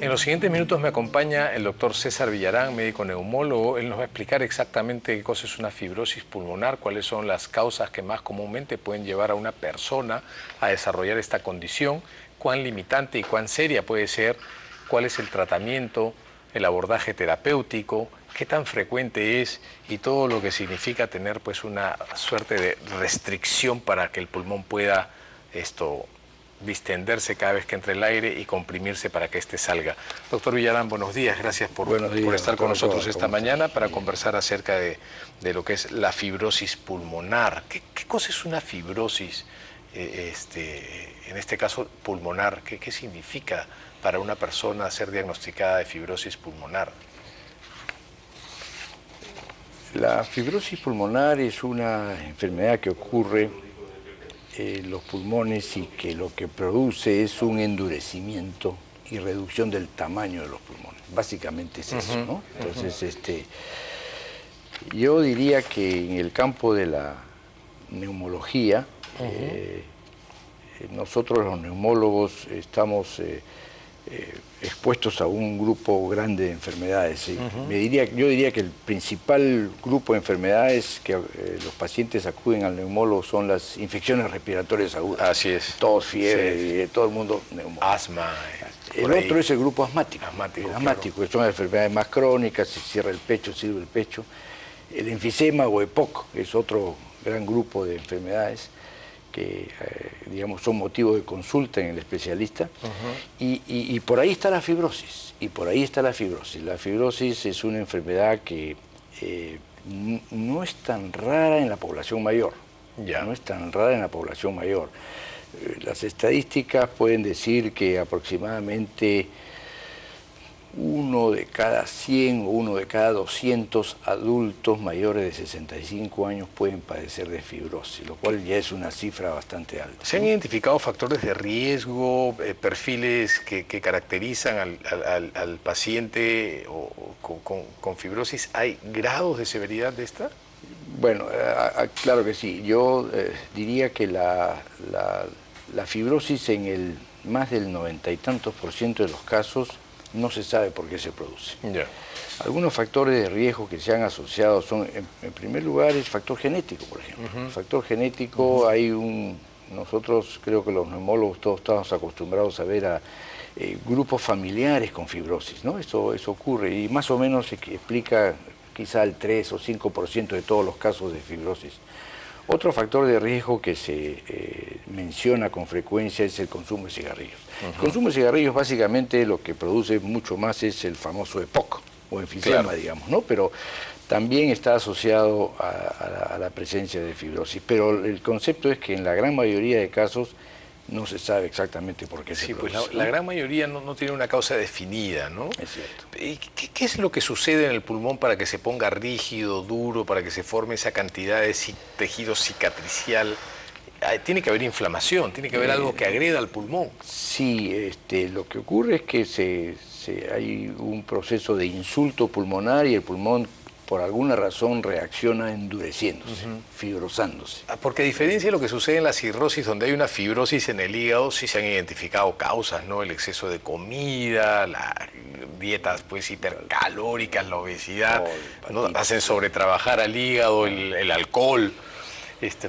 En los siguientes minutos me acompaña el doctor César Villarán, médico neumólogo. Él nos va a explicar exactamente qué cosa es una fibrosis pulmonar, cuáles son las causas que más comúnmente pueden llevar a una persona a desarrollar esta condición, cuán limitante y cuán seria puede ser, cuál es el tratamiento, el abordaje terapéutico, qué tan frecuente es y todo lo que significa tener pues una suerte de restricción para que el pulmón pueda distenderse cada vez que entre el aire y comprimirse para que éste salga. Doctor Villarán, buenos días, gracias por estar con nosotros esta mañana para conversar acerca de lo que es la fibrosis pulmonar. ¿Qué cosa es una fibrosis, en este caso pulmonar? ¿Qué significa para una persona ser diagnosticada de fibrosis pulmonar? La fibrosis pulmonar es una enfermedad que ocurre los pulmones y que lo que produce es un endurecimiento y reducción del tamaño de los pulmones. Básicamente es eso, ¿no? Entonces, yo diría que en el campo de la neumología, nosotros los neumólogos estamos expuestos a un grupo grande de enfermedades. Yo diría que el principal grupo de enfermedades que los pacientes acuden al neumólogo son las infecciones respiratorias agudas. Así es. Tos, fiebre, todo el mundo neumólogo. Asma. El otro es el grupo asmático. Asmático, que son las enfermedades más crónicas, se cierra el pecho, sirve el pecho. El enfisema o EPOC es otro gran grupo de enfermedades que digamos, son motivo de consulta en el especialista, y por ahí está la fibrosis, La fibrosis es una enfermedad que no es tan rara en la población mayor, Las estadísticas pueden decir que aproximadamente 1 de cada 100 o 1 de cada 200 adultos mayores de 65 años pueden padecer de fibrosis, lo cual ya es una cifra bastante alta. ¿Se han identificado factores de riesgo, perfiles que caracterizan al paciente con fibrosis? ¿Hay grados de severidad de esta? Bueno, claro que sí. Yo diría que la fibrosis en el más del 90 y tantos % de los casos no se sabe por qué se produce. Algunos factores de riesgo que se han asociado son, en primer lugar, el factor genético, por ejemplo. El factor genético, nosotros creo que los neumólogos todos estamos acostumbrados a ver a grupos familiares con fibrosis, ¿no? Eso ocurre y más o menos se explica quizá el 3 o 5% de todos los casos de fibrosis. Otro factor de riesgo que se menciona con frecuencia es el consumo de cigarrillos. El consumo de cigarrillos básicamente lo que produce mucho más es el famoso EPOC o enfisema, digamos, ¿no? Pero también está asociado a la presencia de fibrosis. Pero el concepto es que en la gran mayoría de casos no se sabe exactamente por qué se produce. Pues la gran mayoría no tiene una causa definida, ¿no? Es cierto. ¿Y qué es lo que sucede en el pulmón para que se ponga rígido, duro, para que se forme esa cantidad de tejido cicatricial? Tiene que haber inflamación, tiene que haber algo que agreda al pulmón. Sí, lo que ocurre es que hay un proceso de insulto pulmonar y el pulmón por alguna razón reacciona endureciéndose, fibrosándose. Porque a diferencia de lo que sucede en la cirrosis, donde hay una fibrosis en el hígado, sí se han identificado causas, ¿no? El exceso de comida, las dietas pues hipercalóricas, la obesidad, ¿no? Hacen sobretrabajar al hígado, el alcohol.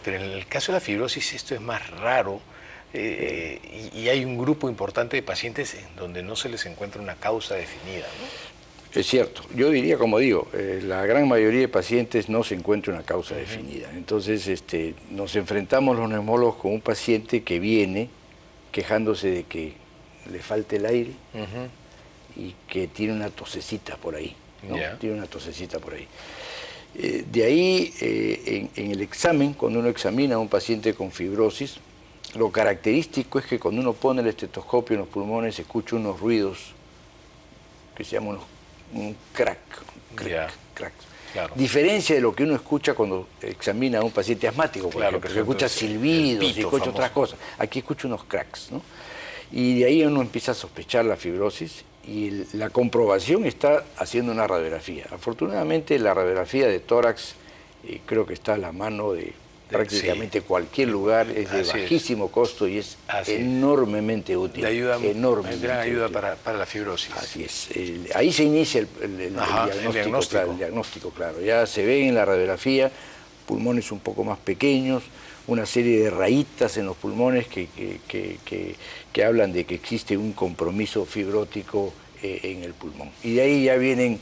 Pero en el caso de la fibrosis esto es más raro y hay un grupo importante de pacientes en donde no se les encuentra una causa definida, ¿no? Es cierto, yo diría, como digo, la gran mayoría de pacientes no se encuentra una causa definida. Entonces nos enfrentamos los neumólogos con un paciente que viene quejándose de que le falta el aire y que tiene una tosecita por ahí, ¿no? Tiene una tosecita por ahí. De ahí, en el examen, cuando uno examina a un paciente con fibrosis, lo característico es que cuando uno pone el estetoscopio en los pulmones se escucha unos ruidos que se llaman un crack. Claro. Diferencia de lo que uno escucha cuando examina a un paciente asmático, por ejemplo, que escucha silbidos y escucha otras cosas. Aquí escucha unos cracks, ¿no? Y de ahí uno empieza a sospechar la fibrosis y la comprobación está haciendo una radiografía. Afortunadamente la radiografía de tórax creo que está a la mano de prácticamente cualquier lugar, es de bajísimo costo y es enormemente útil. De ayuda, enormemente gran ayuda útil. para la fibrosis. Así es. Ahí se inicia el diagnóstico, claro. Ya se ve en la radiografía pulmones un poco más pequeños, una serie de rayitas en los pulmones que hablan de que existe un compromiso fibrótico en el pulmón. Y de ahí ya vienen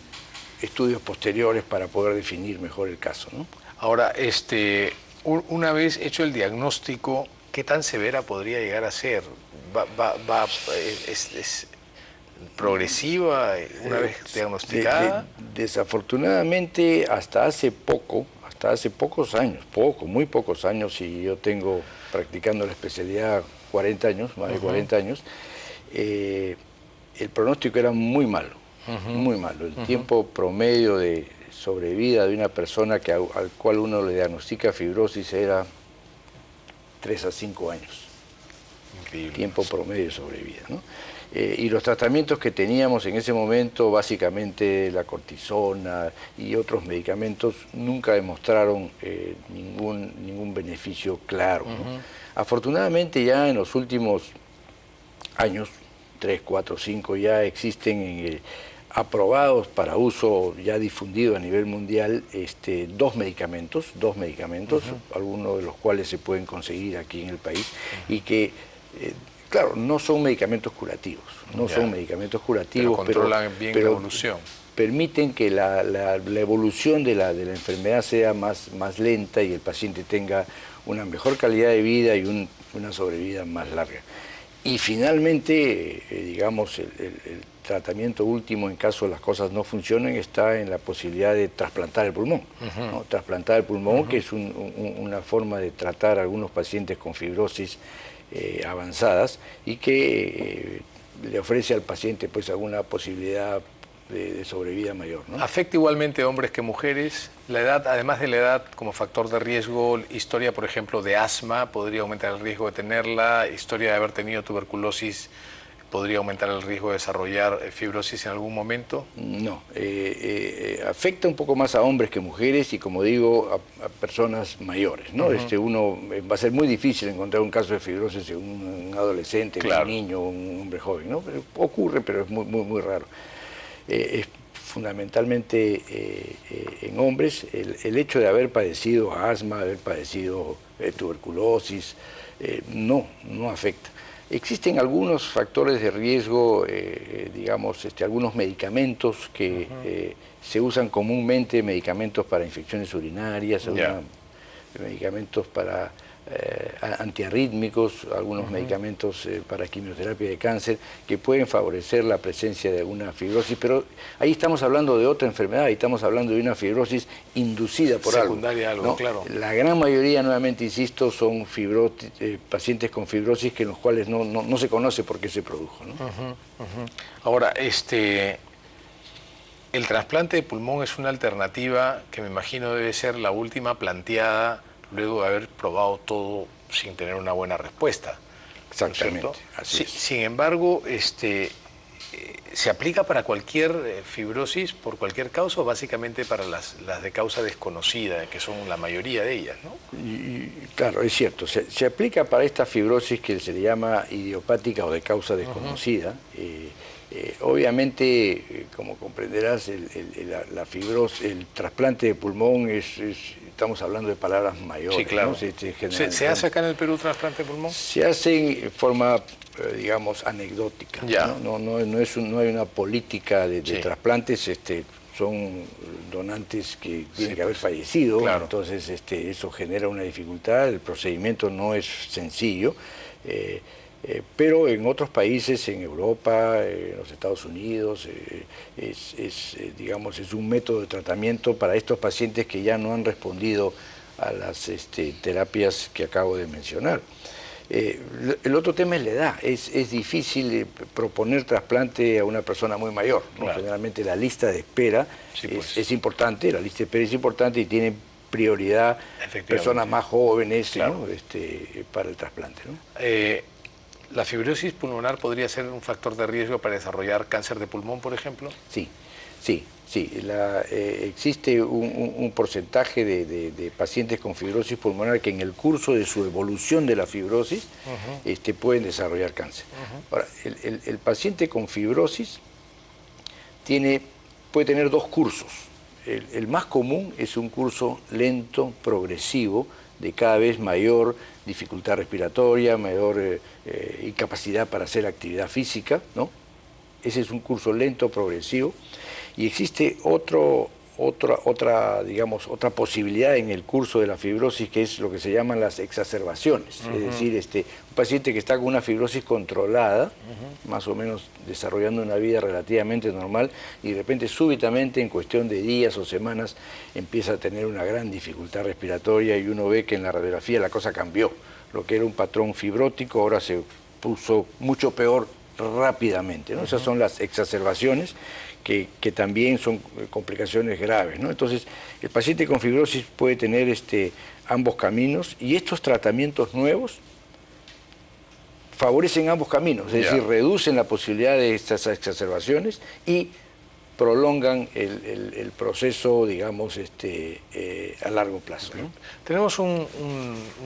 estudios posteriores para poder definir mejor el caso, ¿no? Ahora, una vez hecho el diagnóstico, ¿qué tan severa podría llegar a ser? ¿Es progresiva una vez diagnosticada? Desafortunadamente, hasta hace pocos años, muy pocos años, y yo tengo practicando la especialidad 40 años, más de 40 años, el pronóstico era muy malo, muy malo. El tiempo promedio de sobrevida de una persona al cual uno le diagnostica fibrosis era 3 a 5 años. Increíble. Tiempo promedio de sobrevida, ¿no? Y los tratamientos que teníamos en ese momento, básicamente la cortisona y otros medicamentos, nunca demostraron ningún beneficio claro, ¿no? Afortunadamente ya en los últimos años, 3, 4, 5, ya existen aprobados para uso ya difundido a nivel mundial dos medicamentos, algunos de los cuales se pueden conseguir aquí en el país y que, claro, no son medicamentos curativos, pero controlan bien la evolución. Permiten que la evolución de la enfermedad sea más lenta y el paciente tenga una mejor calidad de vida y una sobrevida más larga. Y finalmente, digamos, el tratamiento último en caso las cosas no funcionen está en la posibilidad de trasplantar el pulmón, ¿no? Trasplantar el pulmón, que es una forma de tratar a algunos pacientes con fibrosis avanzadas y que le ofrece al paciente pues alguna posibilidad de sobrevida mayor, ¿no? ¿Afecta igualmente a hombres que mujeres? La edad, además de la edad como factor de riesgo, historia, por ejemplo, de asma, ¿podría aumentar el riesgo de tenerla? ¿Historia de haber tenido tuberculosis podría aumentar el riesgo de desarrollar fibrosis en algún momento? No, afecta un poco más a hombres que mujeres y, como digo, a personas mayores, ¿no? Uno va a ser muy difícil encontrar un caso de fibrosis en un adolescente, claro, un niño, un hombre joven, ¿no? Pero ocurre, pero es muy raro. Es fundamentalmente en hombres el hecho de haber padecido asma, haber padecido tuberculosis, no afecta. Existen algunos factores de riesgo, digamos, algunos medicamentos que se usan comúnmente, medicamentos para infecciones urinarias, medicamentos para antiarrítmicos, algunos medicamentos para quimioterapia de cáncer, que pueden favorecer la presencia de una fibrosis, pero ahí estamos hablando de otra enfermedad, ahí estamos hablando de una fibrosis inducida por secundaria algo, ¿no? Claro. La gran mayoría, nuevamente insisto, son pacientes con fibrosis que en los cuales no se conoce por qué se produjo, ¿no? Ahora, el trasplante de pulmón es una alternativa que me imagino debe ser la última planteada luego de haber probado todo sin tener una buena respuesta. Exactamente. ¿No? Así es. Sin embargo, ¿se aplica para cualquier fibrosis por cualquier causa o básicamente para las de causa desconocida, que son la mayoría de ellas, ¿no? Claro, es cierto. Se aplica para esta fibrosis que se le llama idiopática o de causa desconocida. Obviamente, como comprenderás, la fibrosis, el trasplante de pulmón estamos hablando de palabras mayores. Sí, claro. ¿No? ¿Se hace acá en el Perú trasplante de pulmón? Se hace en forma, digamos, anecdótica. Ya. No hay una política de trasplantes. Son donantes que tienen que haber fallecido, claro. Entonces eso genera una dificultad, el procedimiento no es sencillo. Pero en otros países, en Europa, en los Estados Unidos, digamos, es un método de tratamiento para estos pacientes que ya no han respondido a las terapias que acabo de mencionar. El otro tema es la edad. Es difícil proponer trasplante a una persona muy mayor, ¿no? Claro. Generalmente la lista de espera es importante, la lista de espera es importante y tiene prioridad personas más jóvenes, claro, ¿no? Para el trasplante, ¿no? ¿La fibrosis pulmonar podría ser un factor de riesgo para desarrollar cáncer de pulmón, por ejemplo? Sí, Sí, existe un porcentaje de pacientes con fibrosis pulmonar que en el curso de su evolución de la fibrosis pueden desarrollar cáncer. Ahora, el paciente con fibrosis puede tener dos cursos. El más común es un curso lento, progresivo, de cada vez mayor dificultad respiratoria, mayor incapacidad para hacer actividad física, ¿no? Ese es un curso lento, progresivo. Y existe otra posibilidad en el curso de la fibrosis, que es lo que se llaman las exacerbaciones. Es decir, un paciente que está con una fibrosis controlada, más o menos desarrollando una vida relativamente normal, y de repente súbitamente, en cuestión de días o semanas, empieza a tener una gran dificultad respiratoria y uno ve que en la radiografía la cosa cambió. Lo que era un patrón fibrótico ahora se puso mucho peor rápidamente, ¿no? Esas son las exacerbaciones, que también son complicaciones graves, ¿no? Entonces, el paciente con fibrosis puede tener ambos caminos, y estos tratamientos nuevos favorecen ambos caminos, es decir, reducen la posibilidad de estas exacerbaciones y prolongan el proceso, digamos, a largo plazo, ¿no? Tenemos un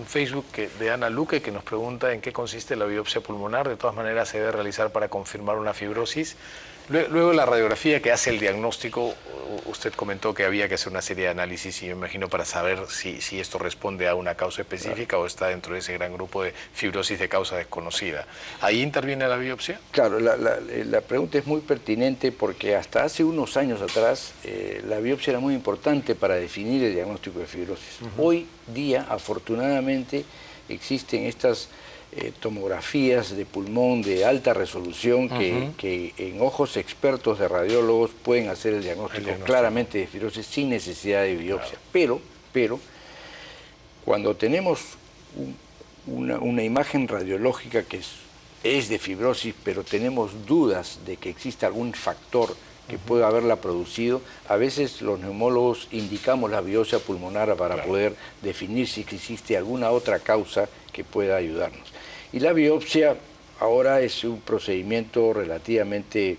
Facebook de Ana Luque, que nos pregunta en qué consiste la biopsia pulmonar. De todas maneras, se debe realizar para confirmar una fibrosis. Luego la radiografía que hace el diagnóstico, usted comentó que había que hacer una serie de análisis, y yo imagino para saber si esto responde a una causa específica o está dentro de ese gran grupo de fibrosis de causa desconocida. ¿Ahí interviene la biopsia? Claro, la pregunta es muy pertinente, porque hasta hace unos años atrás la biopsia era muy importante para definir el diagnóstico de fibrosis. Hoy día, afortunadamente, existen estas tomografías de pulmón de alta resolución que en ojos expertos de radiólogos pueden hacer el diagnóstico claramente de fibrosis sin necesidad de biopsia. Claro. Pero cuando tenemos una imagen radiológica que es de fibrosis, pero tenemos dudas de que exista algún factor que pueda haberla producido, a veces los neumólogos indicamos la biopsia pulmonar para poder definir si existe alguna otra causa que pueda ayudarnos. Y la biopsia ahora es un procedimiento relativamente,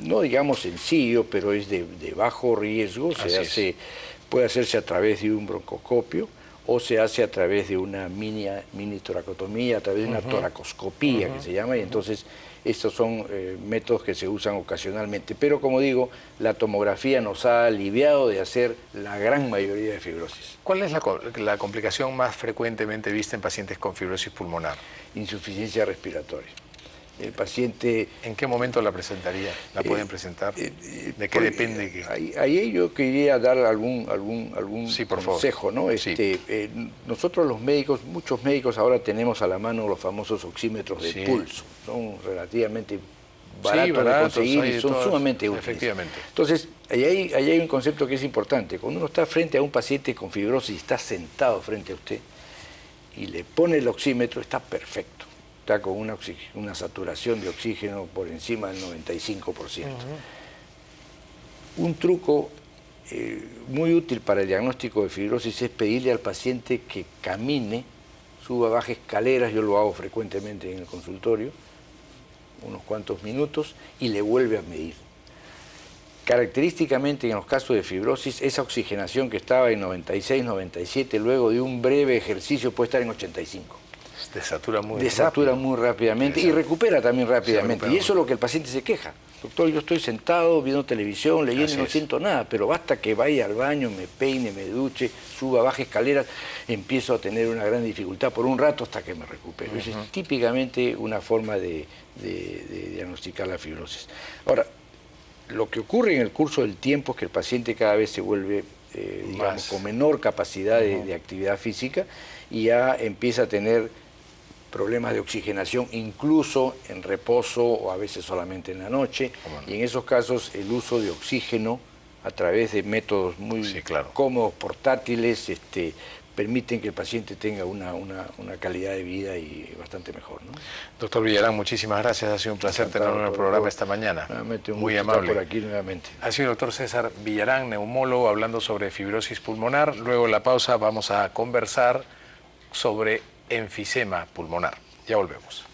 no digamos sencillo, pero es de bajo riesgo. Puede hacerse a través de un broncoscopio, o se hace a través de una mini toracotomía, a través de una toracoscopía que se llama, y entonces estos son métodos que se usan ocasionalmente. Pero como digo, la tomografía nos ha aliviado de hacer la gran mayoría de fibrosis. ¿Cuál es la complicación más frecuentemente vista en pacientes con fibrosis pulmonar? Insuficiencia respiratoria. El paciente... ¿En qué momento la presentaría? ¿La pueden presentar? ¿De qué depende? Ahí yo quería dar algún consejo, ¿no? Nosotros los médicos, muchos médicos ahora tenemos a la mano los famosos oxímetros de pulso. Son relativamente baratos de conseguir y son sumamente útiles. Efectivamente. Entonces, ahí hay un concepto que es importante. Cuando uno está frente a un paciente con fibrosis y está sentado frente a usted y le pone el oxímetro, está perfecto. Está con una saturación de oxígeno por encima del 95%. Un truco muy útil para el diagnóstico de fibrosis es pedirle al paciente que camine, suba, baje escaleras. Yo lo hago frecuentemente en el consultorio, unos cuantos minutos, y le vuelve a medir. Característicamente, en los casos de fibrosis, esa oxigenación que estaba en 96, 97, luego de un breve ejercicio puede estar en 85. Desatura muy rápidamente y recupera también rápidamente. Y eso es lo que el paciente se queja. Doctor, yo estoy sentado viendo televisión, leyendo y no siento nada, pero basta que vaya al baño, me peine, me duche, suba, baje escaleras, empiezo a tener una gran dificultad por un rato hasta que me recupero. Esa es típicamente una forma de diagnosticar la fibrosis. Ahora, lo que ocurre en el curso del tiempo es que el paciente cada vez se vuelve, digamos, con menor capacidad de actividad física, y ya empieza a tener problemas de oxigenación, incluso en reposo o a veces solamente en la noche. Y en esos casos el uso de oxígeno a través de métodos muy cómodos, portátiles, permiten que el paciente tenga una calidad de vida y bastante mejor, ¿no? Doctor Villarán, muchísimas gracias. Ha sido un placer tenerlo en el programa esta mañana. Muy amable. Por aquí nuevamente. Ha sido el doctor César Villarán, neumólogo, hablando sobre fibrosis pulmonar. Luego de la pausa vamos a conversar sobre enfisema pulmonar. Ya volvemos.